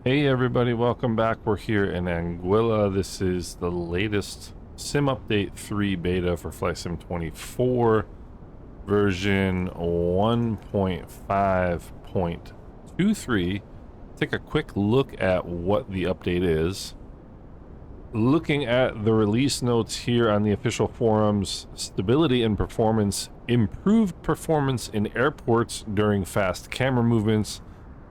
Hey everybody, welcome back. We're here in Anguilla. This is the latest Sim Update 3 beta for Flight Sim 24, version 1.5.23. Take a quick look at what the update is. Looking at the release notes here on the official forums, stability and performance, improved performance in airports during fast camera movements.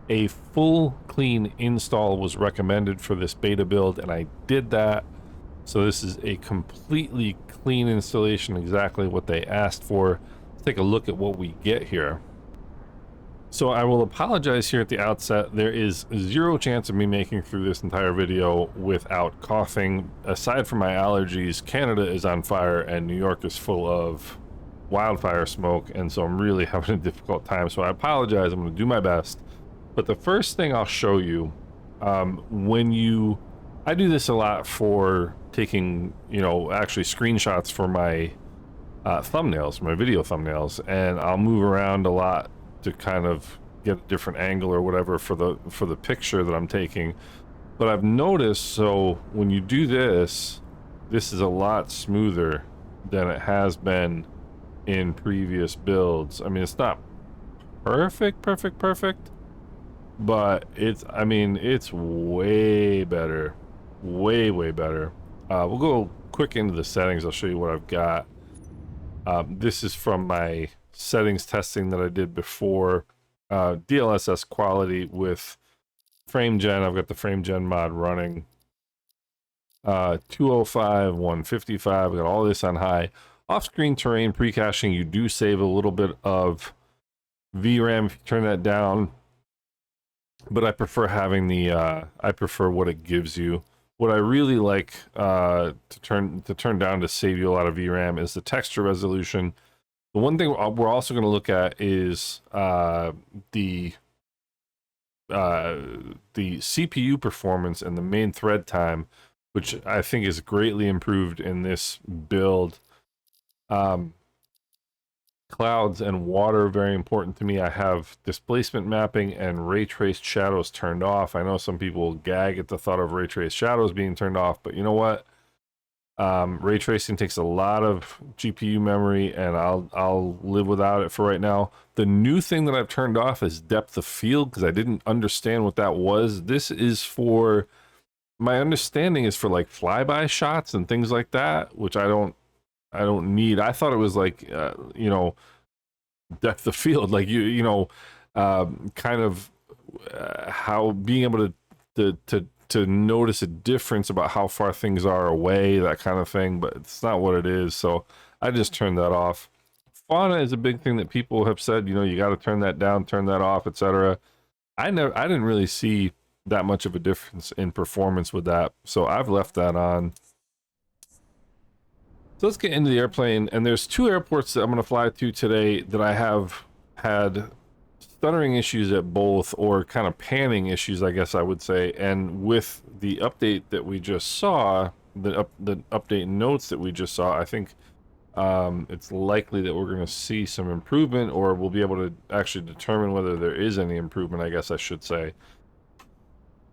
A full clean install was recommended for this beta build, and I did that. So this is a completely clean installation, exactly what they asked for. Let's take a look at what we get here. So I will apologize here at the outset. There is zero chance of me making through this entire video without coughing. Aside from my allergies, Canada is on fire and New York is full of wildfire smoke, and so I'm really having a difficult time. So I apologize. I'm going to do my best. But the first thing I'll show you, I do this a lot for taking, actually screenshots for my thumbnails, my video thumbnails, and I'll move around a lot to kind of get a different angle or whatever for the picture that I'm taking. But I've noticed, so when you do this, this is a lot smoother than it has been in previous builds. I mean, it's not perfect, but it's way better, way better. We'll go quick into the settings. I'll show you what I've got. This is from my settings testing that I did before. DLSS quality with frame gen. I've got the frame gen mod running. 205, 155. I've got all this on high. Off-screen terrain pre-caching, you do save a little bit of VRAM if you turn that down. But I prefer having the I prefer what it gives you. What I really like to turn down to save you a lot of VRAM is the texture resolution. The one thing we're also going to look at is the CPU performance and the main thread time, which I think is greatly improved in this build. Clouds and water, very important to me. I have displacement mapping and ray traced shadows turned off. I know some people gag at the thought of ray traced shadows being turned off, but you know what? Ray tracing takes a lot of GPU memory, and I'll live without it for right now. The new thing that I've turned off is depth of field, because I didn't understand what that was. This is for, my understanding is for like flyby shots and things like that, which I don't need. I thought it was like depth of field, like kind of how being able to notice a difference about how far things are away, that kind of thing, but it's not what it is. So I just turned that off. Fauna is a big thing that people have said, you got to turn that down, turn that off, etc. I didn't really see that much of a difference in performance with that, so I've left that on. So let's get into the airplane, and there's two airports that I'm going to fly to today that I have had stuttering issues at both, or kind of panning issues, I guess I would say. And with the update that we just saw, the update notes that we just saw, I think it's likely that we're going to see some improvement, or we'll be able to actually determine whether there is any improvement, I guess I should say.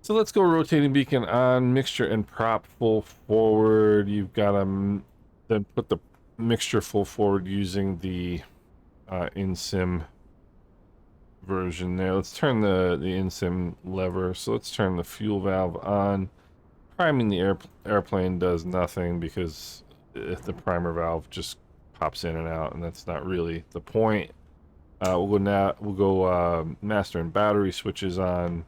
So let's go rotating beacon on, mixture and prop full forward. You've got to then put the mixture full forward using the in-sim version there. Let's turn the in-sim lever. So let's turn the fuel valve on. Priming the airplane does nothing, because if the primer valve just pops in and out, and that's not really the point. We'll go master and battery switches on.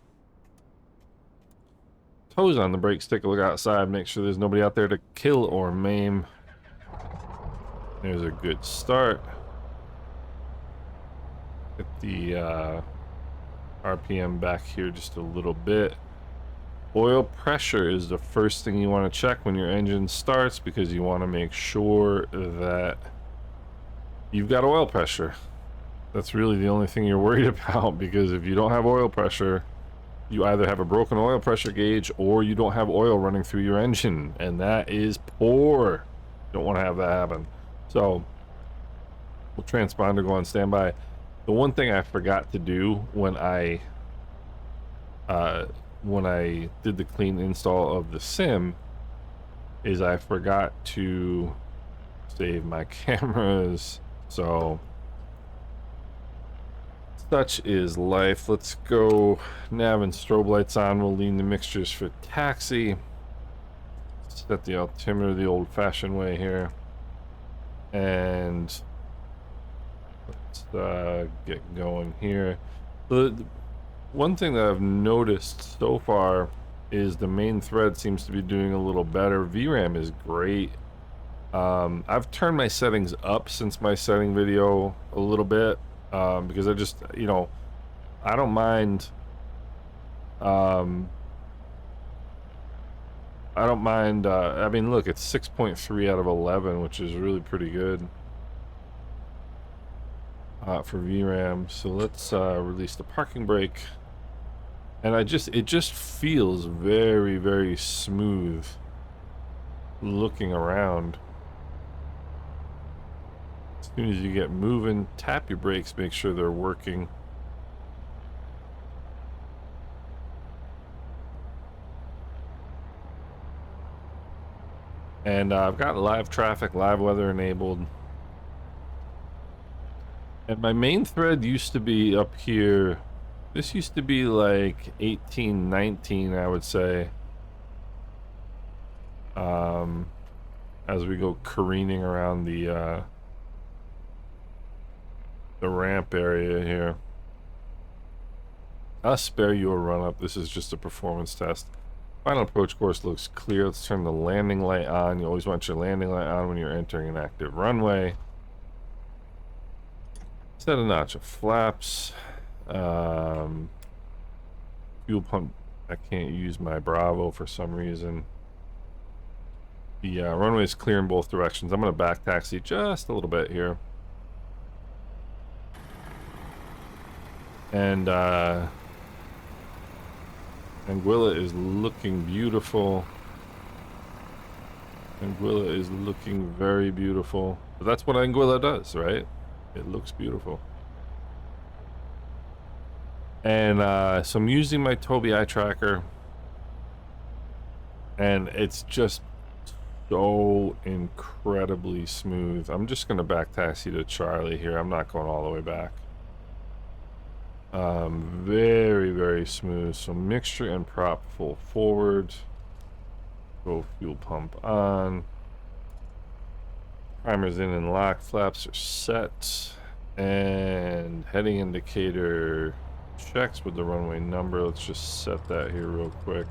Toes on the brake stick. Look outside, make sure there's nobody out there to kill or maim. There's a good start. Get the RPM back here just a little bit. Oil pressure is the first thing you want to check when your engine starts, because you want to make sure that you've got oil pressure. That's really the only thing you're worried about, because if you don't have oil pressure, you either have a broken oil pressure gauge or you don't have oil running through your engine, and that is poor. You don't want to have that happen. So we'll transponder go on standby. The one thing I forgot to do when I when I did the clean install of the sim is I forgot to save my cameras. So such is life. Let's go nav and strobe lights on. We'll lean the mixtures for taxi. Set the altimeter the old-fashioned way here. And let's get going here. The one thing that I've noticed so far is the main thread seems to be doing a little better. VRAM is great. I've turned my settings up since my setting video a little bit, because I just, you know, I don't mind, I mean, look, it's 6.3 out of 11, which is really pretty good for VRAM. So let's release the parking brake. And it just feels very, very smooth looking around. As soon as you get moving, tap your brakes, make sure they're working. And I've got live traffic, live weather enabled. And my main thread used to be up here. This used to be like 18, 19, I would say. As we go careening around the ramp area here. I'll spare you a run up. This is just a performance test. Final approach course looks clear. Let's turn the landing light on. You always want your landing light on when you're entering an active runway. Set a notch of flaps. Fuel pump. I can't use my Bravo for some reason. The runway is clear in both directions. I'm going to back taxi just a little bit here. And Anguilla is looking beautiful. Anguilla is looking very beautiful. But that's what Anguilla does, right? It looks beautiful. And so I'm using my Tobii eye tracker. And it's just so incredibly smooth. I'm just going to back taxi to Charlie here. I'm not going all the way back. Very, very smooth. So mixture and prop full forward. Go fuel pump on. Primer's in and locked. Flaps are set. And heading indicator checks with the runway number. Let's just set that here real quick.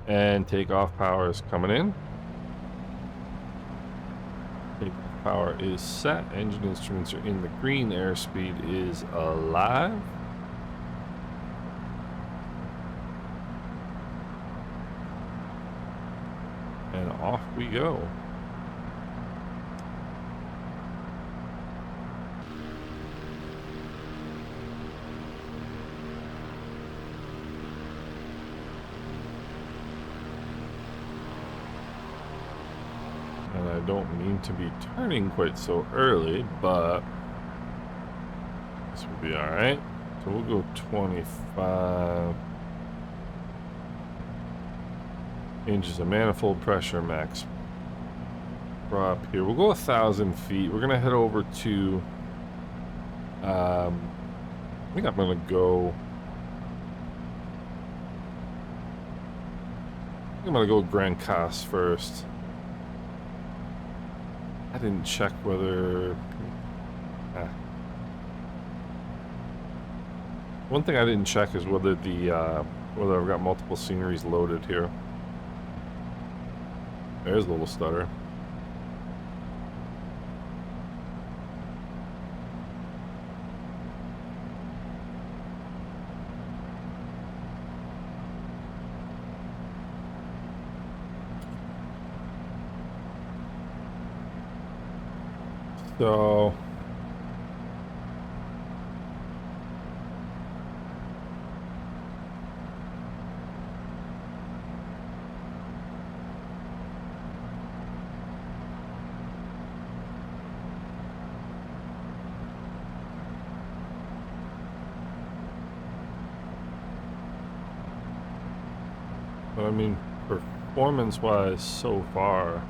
And takeoff power is coming in. Takeoff power is set. Engine instruments are in the green. Airspeed is alive. And off we go. And I don't mean to be turning quite so early, but this will be alright. So we'll go 25 inches of manifold pressure, max prop here. We'll go 1,000 feet. We're gonna head over to I think I'm gonna go Grand Cas first. I didn't check whether one thing I didn't check is whether whether I've got multiple sceneries loaded here. There's a little stutter. So But I mean, performance-wise, so far,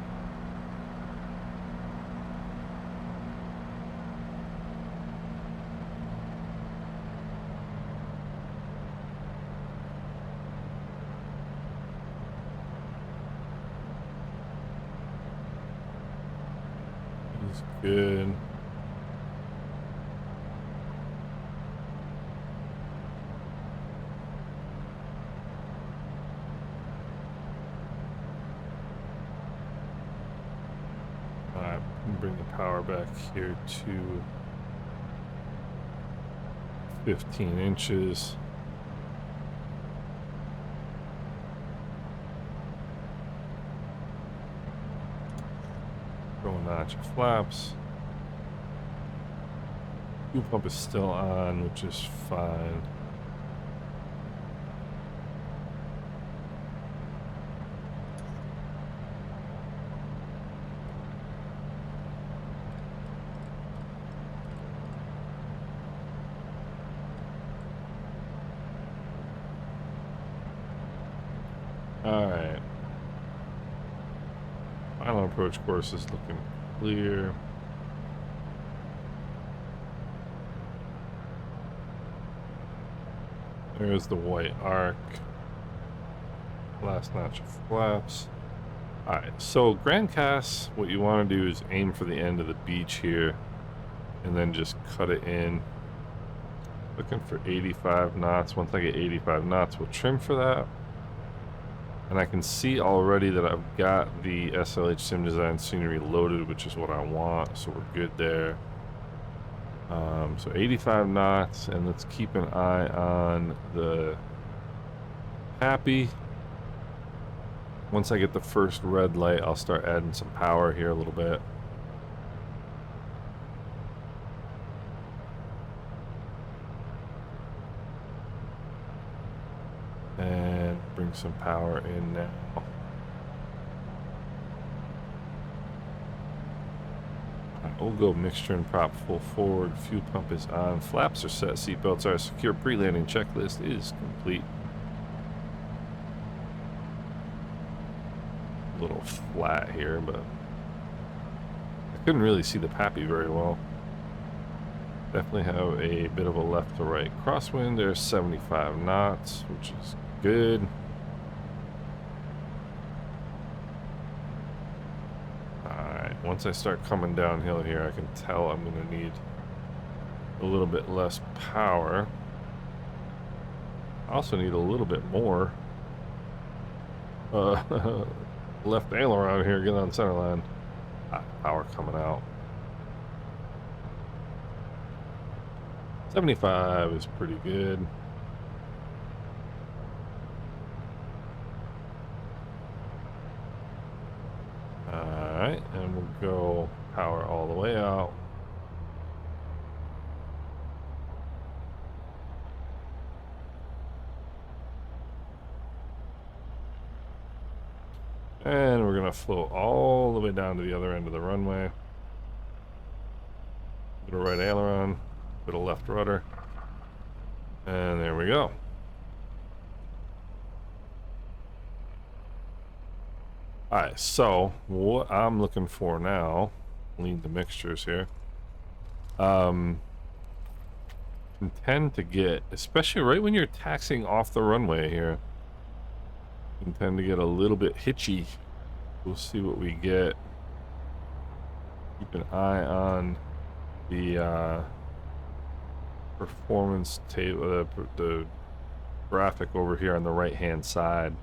it's good. Alright, bring the power back here to 15 inches. Throw a notch of flaps. Fuel pump is still on, which is fine. Alright. Final approach course is looking clear. There's the white arc. Last notch of flaps. Alright, so Grand Cast, what you want to do is aim for the end of the beach here and then just cut it in. Looking for 85 knots. Once I get 85 knots, we'll trim for that. And I can see already that I've got the SLH Sim Design scenery loaded, which is what I want, so we're good there. So 85 knots, and let's keep an eye on the happy. Once I get the first red light, I'll start adding some power here a little bit. And bring some power in now. We'll go mixture and prop full forward. Fuel pump is on. Flaps are set. Seatbelts are secure. Pre-landing checklist is complete. A little flat here, but I couldn't really see the Pappy very well. Definitely have a bit of a left to right crosswind. There's 75 knots, which is good. Alright, once I start coming downhill here, I can tell I'm going to need a little bit less power. I also need a little bit more left aileron here, get on center line. Power coming out. 75 is pretty good. Alright, and we'll go power all the way out. And we're going to float all the way down to the other end of the runway. Bit of right aileron, bit of left rudder. And there we go. Alright, so what I'm looking for now, lean the mixtures here. Intend to get, especially right when you're taxiing off the runway here, intend to get a little bit hitchy. We'll see what we get. Keep an eye on the performance table, the graphic over here on the right hand side.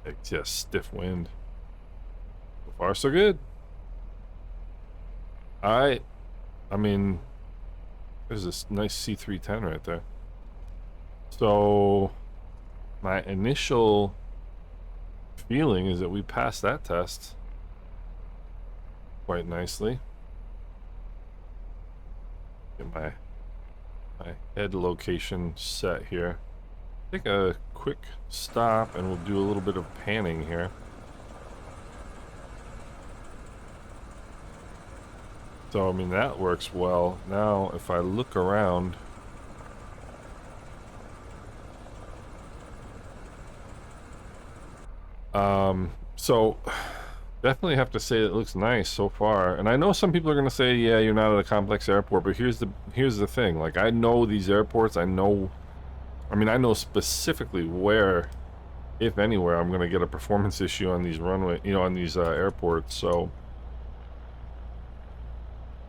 It's just stiff wind. So far so good. Alright, I mean, there's this nice C310 right there. So, my initial feeling is that we passed that test quite nicely. Get my head location set here. Take a quick stop and we'll do a little bit of panning here. So, I mean, that works well. Now, if I look around, so definitely have to say it looks nice so far. And I know some people are going to say, yeah, you're not at a complex airport, but here's the thing. Like, I know these airports. I know specifically where, if anywhere, I'm going to get a performance issue on these on these airports. So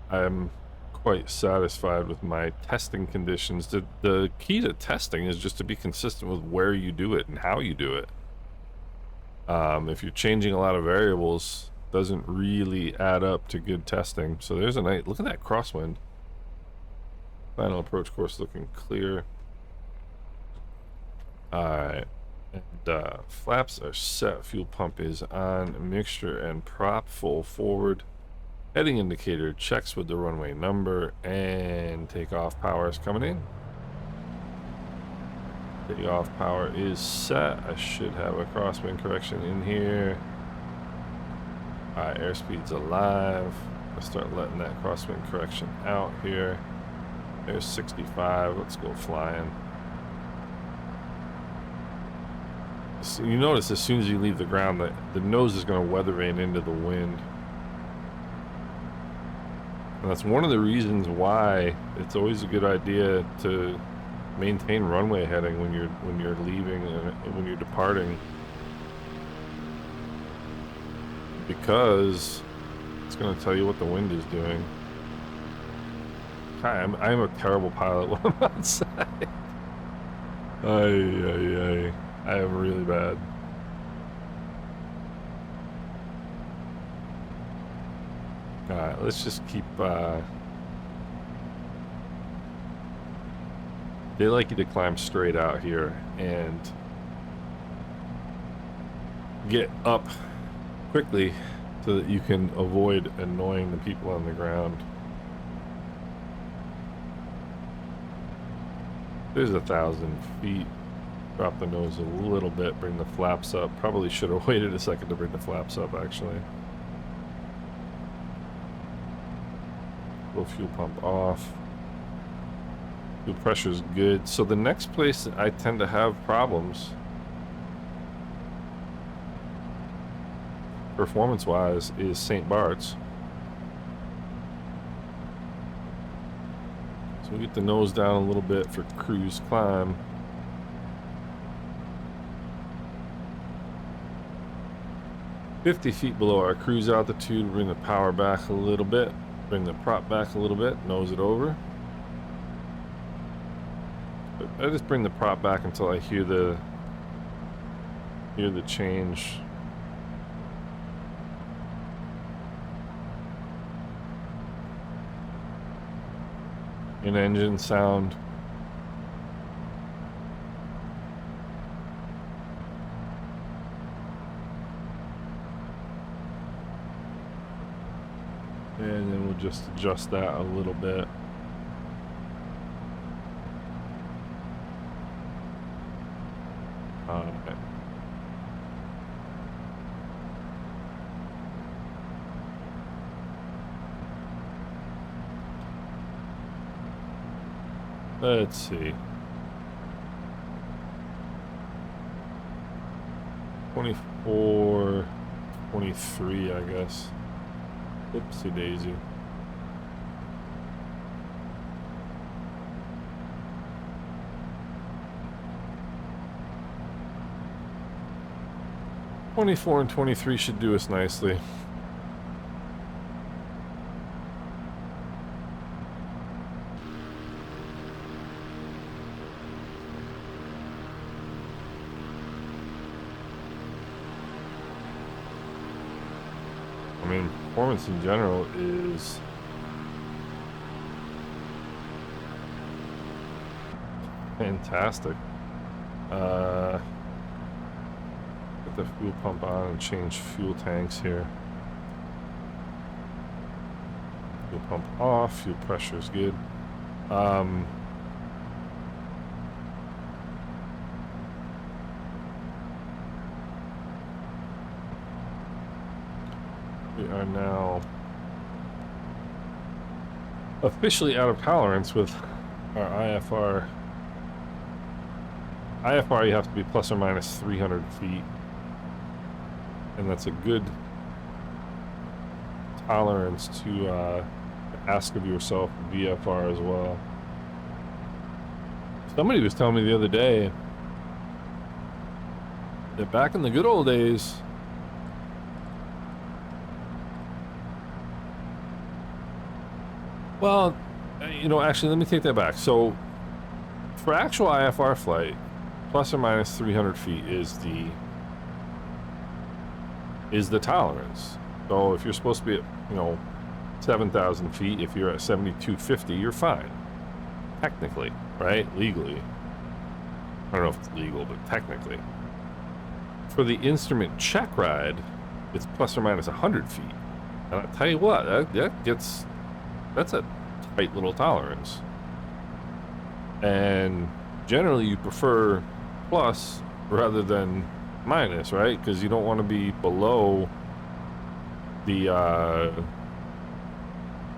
I'm quite satisfied with my testing conditions. The key to testing is just to be consistent with where you do it and how you do it. If you're changing a lot of variables, doesn't really add up to good testing. So there's a nice look at that crosswind. Final approach course looking clear. Alright, and flaps are set. Fuel pump is on. Mixture and prop full forward. Heading indicator checks with the runway number, and takeoff power is coming in. Takeoff power is set. I should have a crosswind correction in here. Alright, airspeed's alive. Let's start letting that crosswind correction out here. There's 65. Let's go flying. So you notice as soon as you leave the ground that the nose is going to weather vane into the wind. And that's one of the reasons why it's always a good idea to maintain runway heading when you're leaving and when you're departing, because it's going to tell you what the wind is doing. I'm a terrible pilot when I'm outside. I am really bad. Alright, let's just keep they like you to climb straight out here and get up quickly so that you can avoid annoying the people on the ground. There's 1,000 feet. Drop the nose a little bit, bring the flaps up. Probably should have waited a second to bring the flaps up, actually. Low fuel pump off. Fuel pressure's good. So the next place I tend to have problems, performance-wise, is St. Barts. So we get the nose down a little bit for cruise climb. $50 feet below our cruise altitude. Bring the power back a little bit. Bring the prop back a little bit. Nose it over. But I just bring the prop back until I hear the change. In engine sound. And then we'll just adjust that a little bit. Okay. Let's see. 24, 23, I guess. Oopsie daisy. '24 and 23 should do us nicely. I mean, performance in general is fantastic. Put the fuel pump on and change fuel tanks here. Fuel pump off, fuel pressure is good. We are now officially out of tolerance with our IFR. IFR, you have to be plus or minus 300 feet. And that's a good tolerance to ask of yourself, VFR as well. Somebody was telling me the other day that back in the good old days, well, you know, actually, let me take that back. So, for actual IFR flight, plus or minus 300 feet is the tolerance. So, if you're supposed to be at, you know, 7,000 feet, if you're at 7,250, you're fine. Technically, right? Legally. I don't know if it's legal, but technically. For the instrument check ride, it's plus or minus 100 feet. And I'll tell you what, that's a tight little tolerance. And generally you prefer plus rather than minus, right? Because you don't want to be below the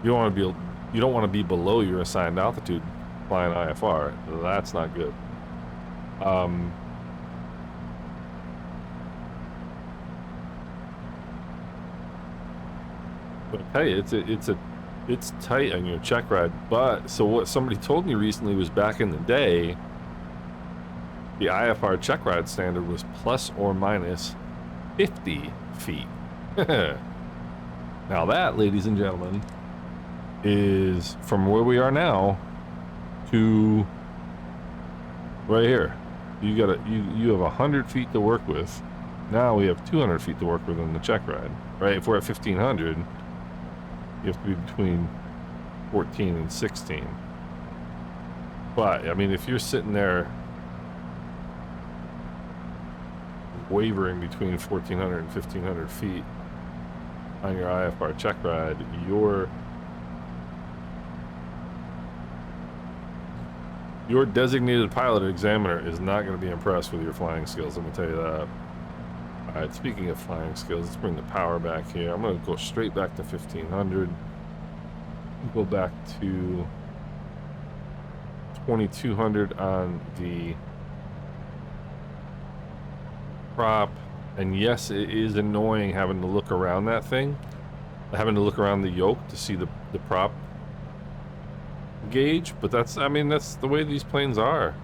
you don't want to be below your assigned altitude flying IFR. That's not good. But I tell you, it's tight on your check ride. But so what somebody told me recently was back in the day, the IFR check ride standard was plus or minus 50 feet. Now that, ladies and gentlemen, is from where we are now to right here. You have 100 feet to work with. Now we have 200 feet to work with on the check ride, right? If we're at 1,500, you have to be between 14 and 16. But I mean, if you're sitting there wavering between 1,400 and 1,500 feet on your IFR check ride, your designated pilot or examiner is not going to be impressed with your flying skills. I'm going to tell you that. All right, speaking of flying skills, let's bring the power back here. I'm going to go straight back to 1,500. Go back to 2,200 on the prop. And yes, it is annoying having to look around that thing. Having to look around the yoke to see the prop gauge, but that's the way these planes are.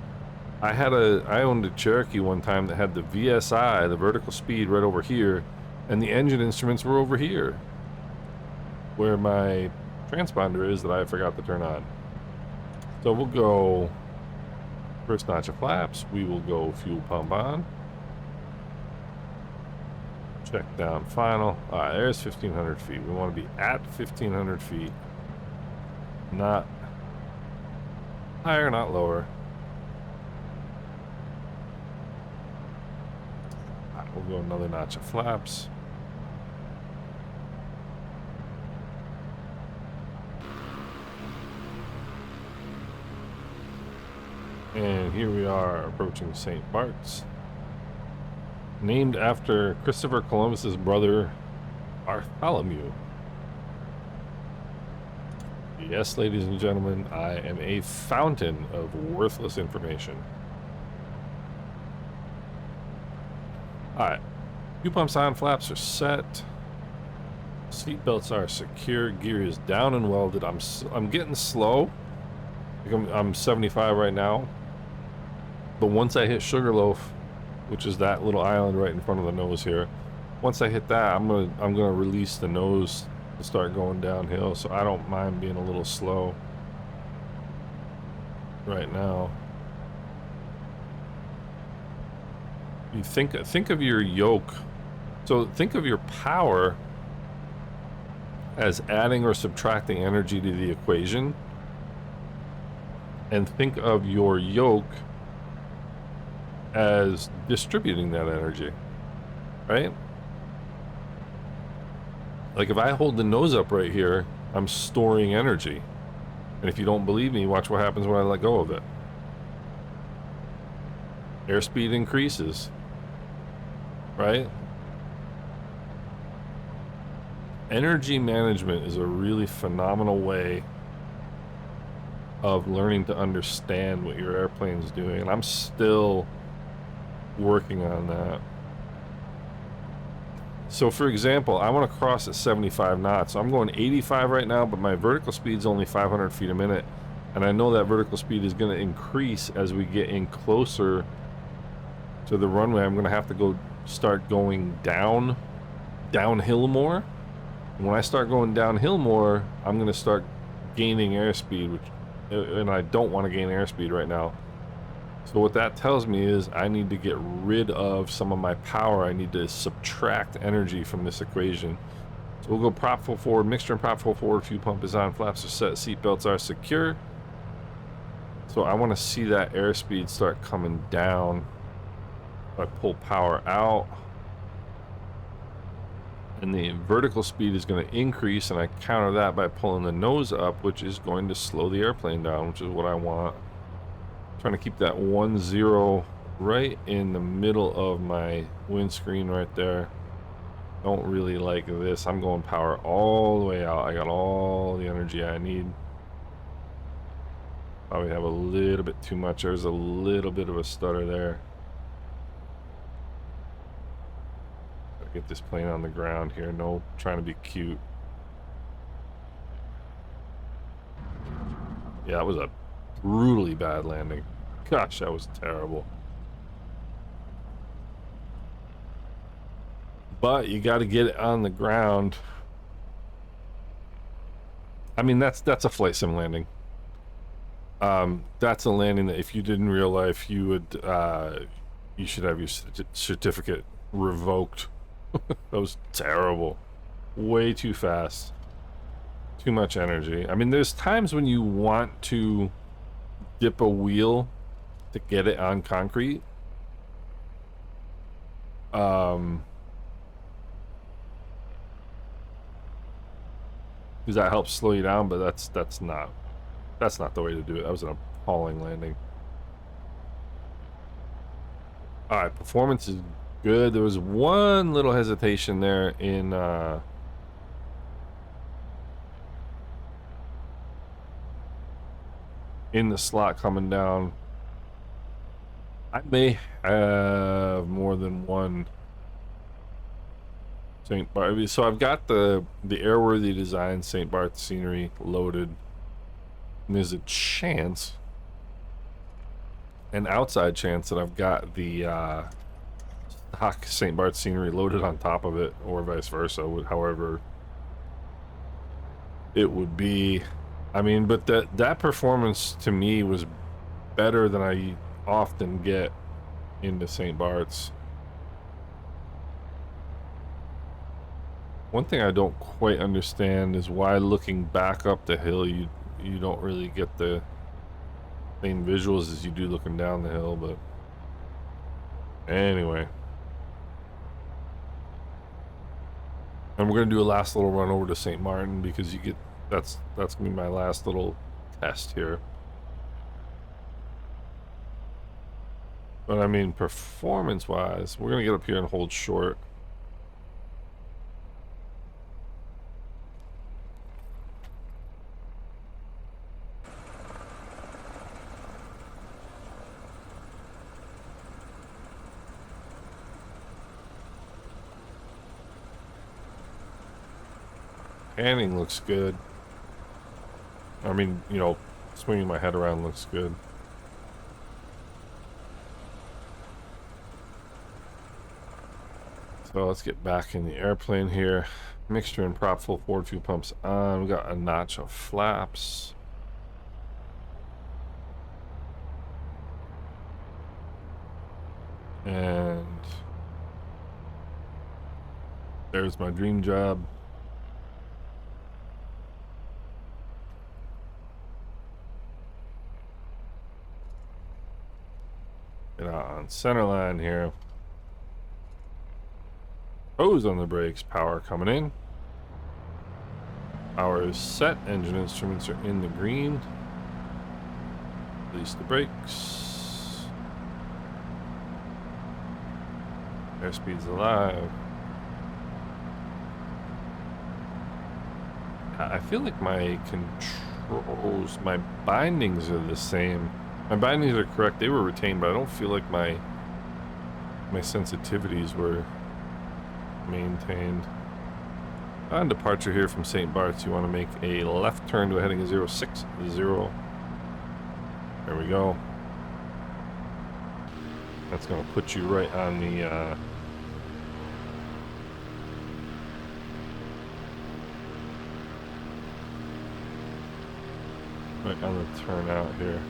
I owned a Cherokee one time that had the VSI, the vertical speed, right over here, and the engine instruments were over here, where my transponder is that I forgot to turn on. So we'll go first notch of flaps. We will go fuel pump on. Check down final. All right, there's 1,500 feet. We want to be at 1,500 feet, not higher, not lower. All right, we'll go another notch of flaps. And here we are approaching St. Barts, named after Christopher Columbus's brother, Bartholomew. Yes, ladies and gentlemen, I am a fountain of worthless information. Alright, fuel pumps on, flaps are set. Seat belts are secure, gear is down and welded. I'm getting slow. I'm 75 right now. But once I hit Sugarloaf, which is that little island right in front of the nose here, once I hit that, I'm gonna release the nose to start going downhill, so I don't mind being a little slow right now. You think of your yoke, so think of your power as adding or subtracting energy to the equation, and think of your yoke as distributing that energy, right? Like if I hold the nose up right here, I'm storing energy. And if you don't believe me, watch what happens when I let go of it. Airspeed increases, right? Energy management is a really phenomenal way of learning to understand what your airplane's doing, and I'm still working on that. So for example, I want to cross at 75 knots. So I'm going 85 right now, but my vertical speed's only 500 feet a minute. And I know that vertical speed is going to increase as we get in closer to the runway. I'm going to have to start going downhill more. And when I start going downhill more, I'm going to start gaining airspeed, and I don't want to gain airspeed right now. So what that tells me is I need to get rid of some of my power. I need to subtract energy from this equation. So we'll go prop full forward, mixture and prop full forward, fuel pump is on, flaps are set, seat belts are secure. So I want to see that airspeed start coming down. I pull power out, and the vertical speed is going to increase, and I counter that by pulling the nose up, which is going to slow the airplane down, which is what I want. Trying to keep that 1-0 right in the middle of my windscreen right there. Don't really like this. I'm going power all the way out. I got all the energy I need. Probably have a little bit too much. There's a little bit of a stutter there. Gotta get this plane on the ground here. No trying to be cute. Yeah, that was a brutally bad landing. Gosh, that was terrible. But you got to get it on the ground. I mean, that's a flight sim landing. That's a landing that if you did in real life, you would you should have your certificate revoked. That was terrible. Way too fast. Too much energy. I mean, there's times when you want to dip a wheel to get it on concrete. Because that helps slow you down, but that's not the way to do it. That was an appalling landing. All right, performance is good. There was one little hesitation there in the slot coming down. I may have more than one St. Bart. So I've got the airworthy design St. Bart's scenery loaded. And there's a chance, an outside chance, that I've got the stock St. Bart's scenery loaded on top of it, or vice versa, however it would be. I mean, but that performance to me was better than I often get into St. Bart's. One thing I don't quite understand is why looking back up the hill you don't really get the same visuals as you do looking down the hill, but anyway. And we're gonna do a last little run over to St. Maarten because that's gonna be my last little test here. But I mean, performance wise, we're gonna get up here and hold short. Panning looks good. I mean, you know, swinging my head around looks good. So let's get back in the airplane here. Mixture and prop full forward, fuel pumps on. We got a notch of flaps. And there's my dream job. Get out on center line here. Hose on the brakes, power coming in. Power is set, engine instruments are in the green. Release the brakes. Airspeed's alive. I feel like my controls. My bindings are the same. My bindings are correct. They were retained, but I don't feel like my sensitivities were maintained. On departure here from St. Barts, you want to make a left turn to a heading of 060. There we go. That's going to put you right on the right on the turnout here.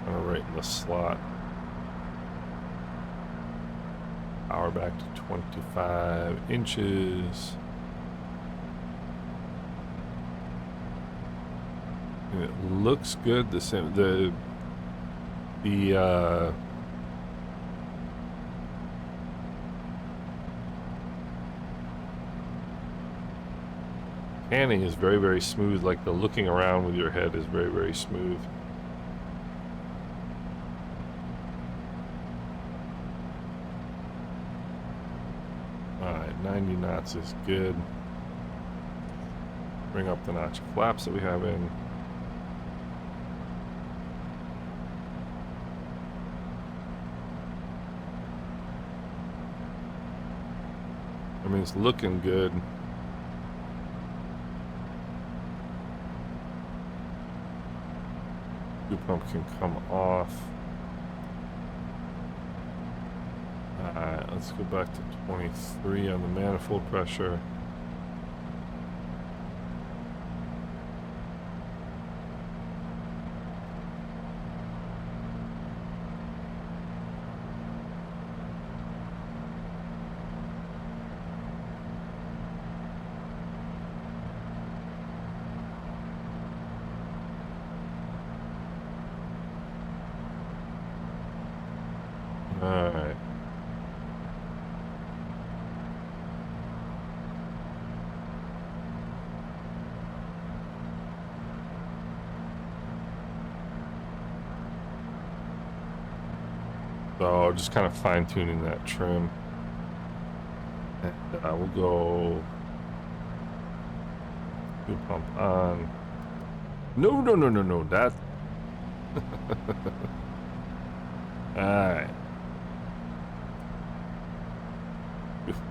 Kind of right in the slot. Power back to 25 inches. And it looks good. The panning is very, very smooth. Like the looking around with your head is very, very smooth. Alright, 90 knots is good. Bring up the notch of flaps that we have in. I mean, it's looking good. Fuel pump can come off. Alright, let's go back to 23 on the manifold pressure. Alright. So just kind of fine tuning that trim. And we'll go fuel pump on. No, no, no, no, no. That. Alright.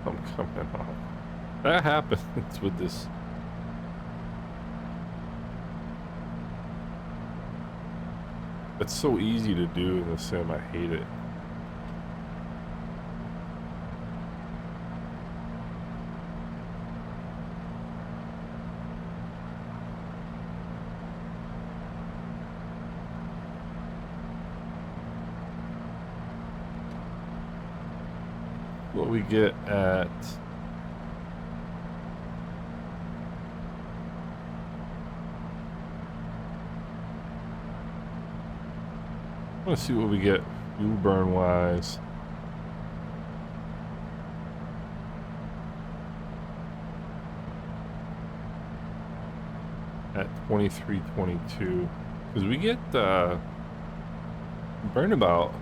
I'm coming off. That happens with this. It's so easy to do in the sim. I hate it. What we get at let's see what we get fuel burn wise. At 2322, because we get burn about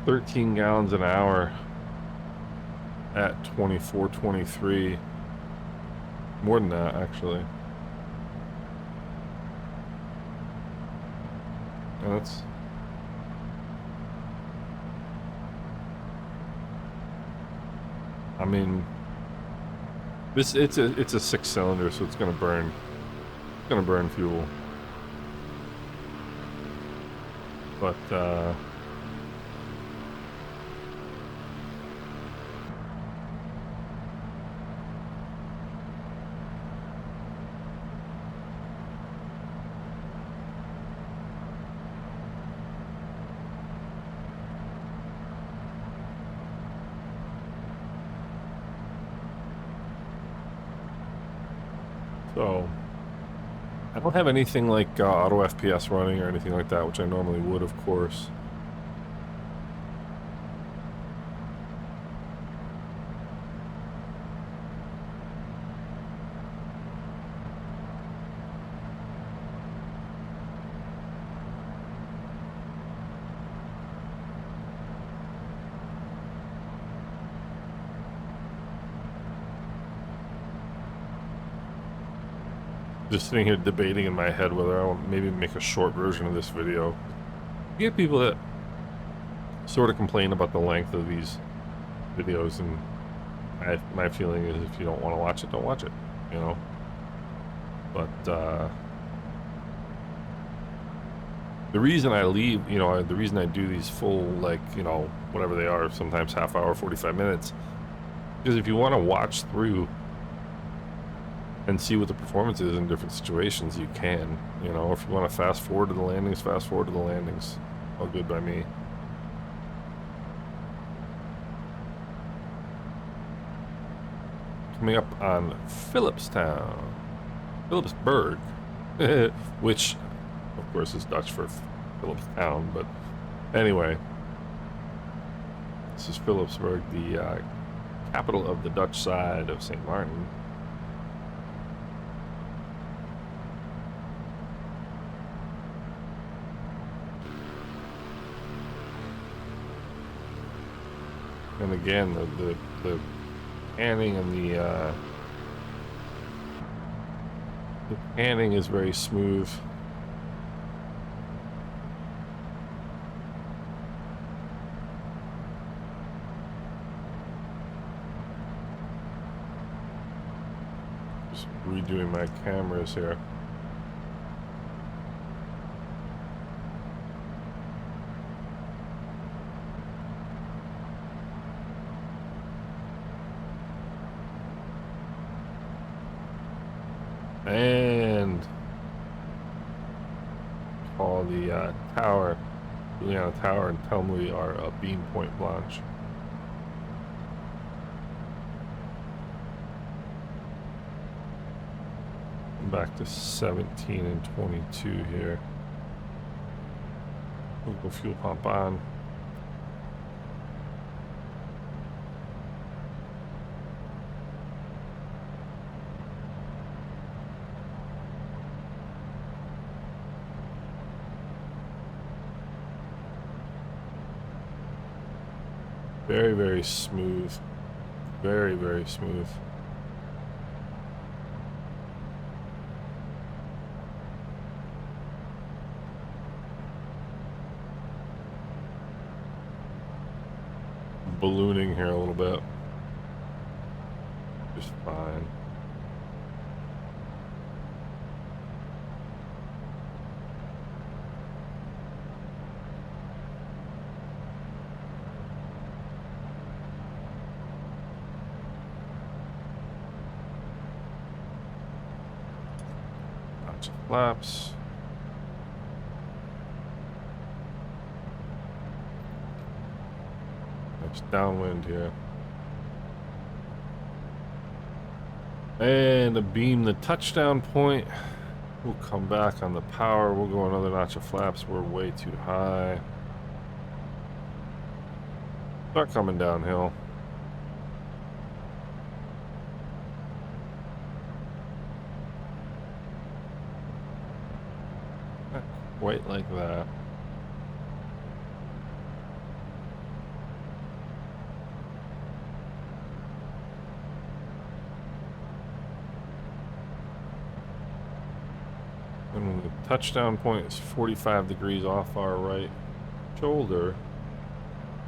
13 gallons an hour at 2423. More than that, actually. And that's I mean, this it's a 6-cylinder, so it's gonna burn fuel. But so I don't have anything like auto FPS running or anything like that, which I normally would, of course. just sitting here debating in my head whether I want maybe make a short version of this video. You get people that sort of complain about the length of these videos, and my feeling is if you don't want to watch it, don't watch it, you know. But the reason I leave, you know, the reason I do these full, like, you know, whatever they are, sometimes half hour, 45 minutes, because if you want to watch through and see what the performance is in different situations, you can, you know. If you want to fast forward to the landings, fast forward to the landings. All good by me. Coming up on Philipsburg, which of course is Dutch for Philipstown, but anyway, this is Philipsburg, the capital of the Dutch side of St. Maarten. And again, the panning and the panning is very smooth. Just redoing my cameras here. And call the tower, Juliana Tower, and tell them we are a beam point blanche. Back to 17 and 22 here. We'll go fuel pump on. Very, very smooth. Very, very smooth. Ballooning here a little bit. Just fine. Flaps. Nice downwind here. And a beam the touchdown point. We'll come back on the power. We'll go another notch of flaps. We're way too high. Start coming downhill. Quite like that. And when the touchdown point is 45 degrees off our right shoulder,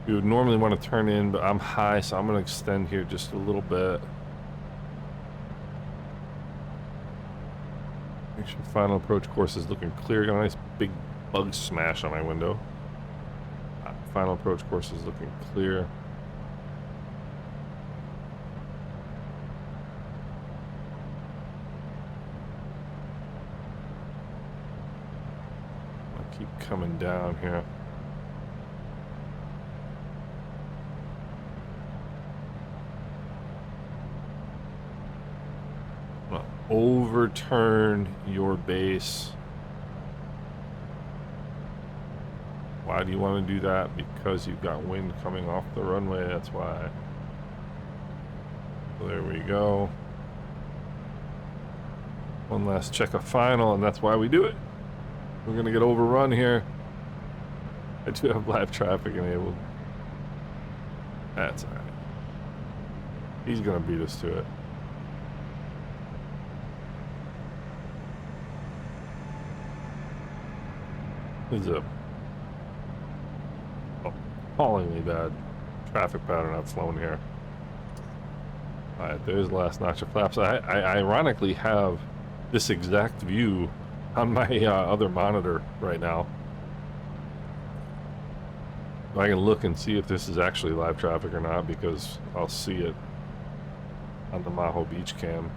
we would normally want to turn in, but I'm high, so I'm going to extend here just a little bit. Make sure final approach course is looking clear. Got a nice big bug smash on my window. Final approach course is looking clear. I'll keep coming down here. Overturn your base. Why do you want to do that? Because you've got wind coming off the runway, that's why. So there we go. One last check of final, and that's why we do it. We're gonna get overrun here. I do have live traffic enabled. That's alright. He's gonna beat us to it. This is a appallingly bad traffic pattern I've flown here. Alright, there's the last notch of flaps. I ironically have this exact view on my other monitor right now. I can look and see if this is actually live traffic or not, because I'll see it on the Maho Beach cam.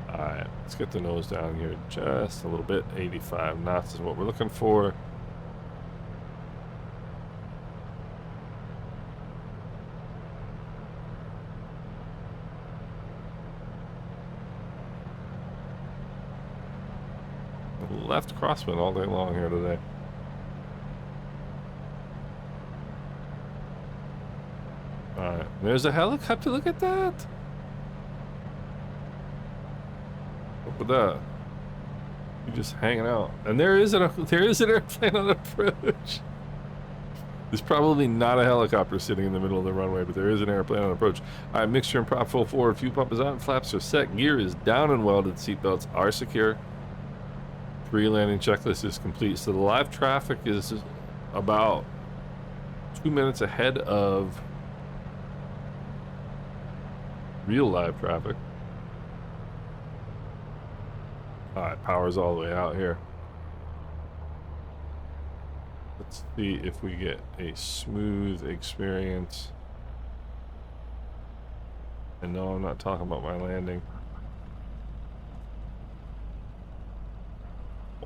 Alright, let's get the nose down here just a little bit. 85 knots is what we're looking for. Left crosswind all day long here today. Alright, there's a helicopter, look at that! Look at that. You're just hanging out. And there is an airplane on approach. There's probably not a helicopter sitting in the middle of the runway, but there is an airplane on approach. Alright, mixture and prop full forward, fuel pump is on, flaps are set, gear is down and welded, seatbelts are secure. Pre-landing checklist is complete. So the live traffic is about 2 minutes ahead of real live traffic. Alright, power's all the way out here. Let's see if we get a smooth experience. And no, I'm not talking about my landing.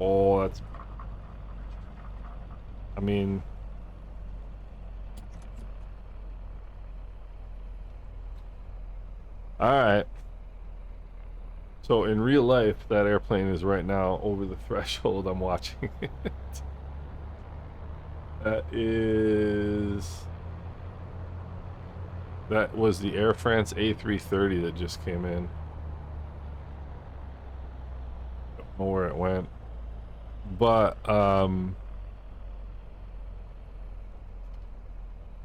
Oh, that's... I mean... Alright. So in real life, that airplane is right now over the threshold. I'm watching it. That was the Air France A330 that just came in. Don't know where it went. But, a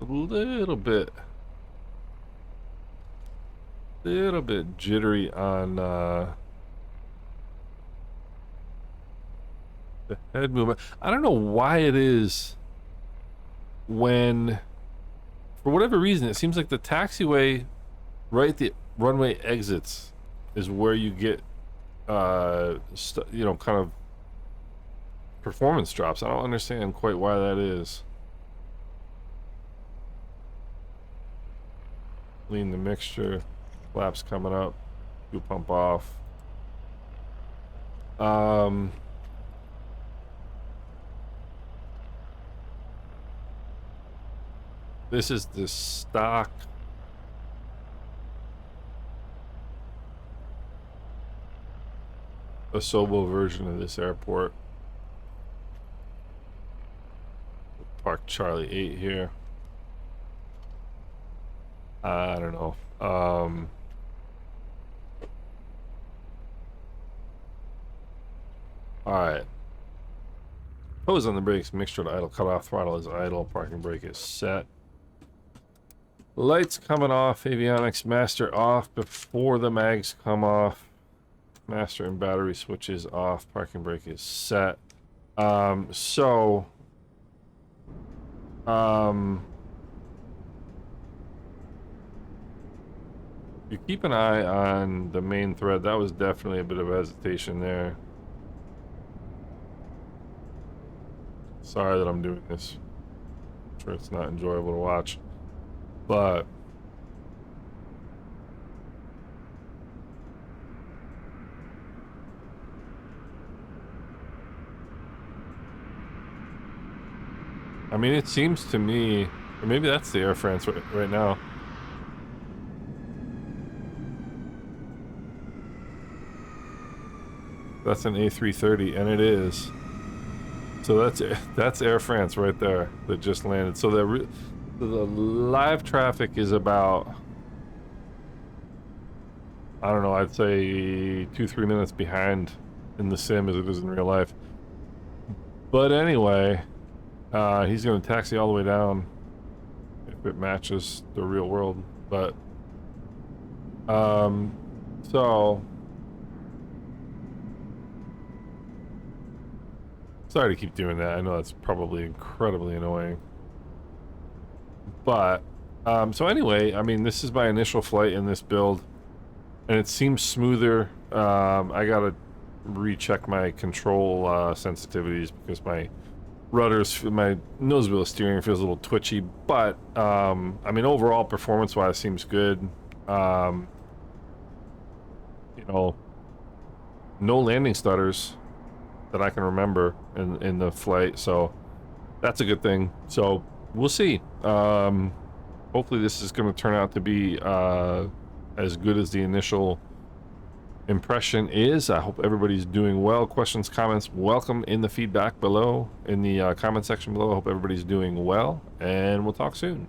little bit jittery on, the head movement. I don't know why it is when, for whatever reason, it seems like the taxiway right at the runway exits is where you get, you know, kind of performance drops. I don't understand quite why that is. Clean the mixture. Flaps coming up. Fuel pump off. This is the stock Asobo version of this airport. Park Charlie 8 here. I don't know. Alright. Hose on the brakes, mixture to idle, cut off, throttle is idle, parking brake is set. Lights coming off, avionics master off before the mags come off. Master and battery switches off, parking brake is set. You keep an eye on the main thread. That was definitely a bit of hesitation there. Sorry that I'm doing this. I'm sure it's not enjoyable to watch. But I mean, it seems to me, or maybe that's the Air France right now. That's an A330, and it is. So that's Air France right there that just landed. So the live traffic is about, I don't know, I'd say 2-3 minutes behind in the sim as it is in real life. But anyway, he's going to taxi all the way down if it matches the real world. But so Sorry to keep doing that. I know that's probably incredibly annoying. But, so anyway, I mean, this is my initial flight in this build, and it seems smoother. I gotta recheck my control sensitivities because my rudders, my nose wheel steering feels a little twitchy, but I mean, overall performance-wise seems good. You know, no landing stutters that I can remember in the flight, so that's a good thing. So we'll see. Hopefully this is going to turn out to be as good as the initial impression is. I hope everybody's doing well. Questions, comments, welcome in the feedback below, in the comment section below. I hope everybody's doing well, and we'll talk soon.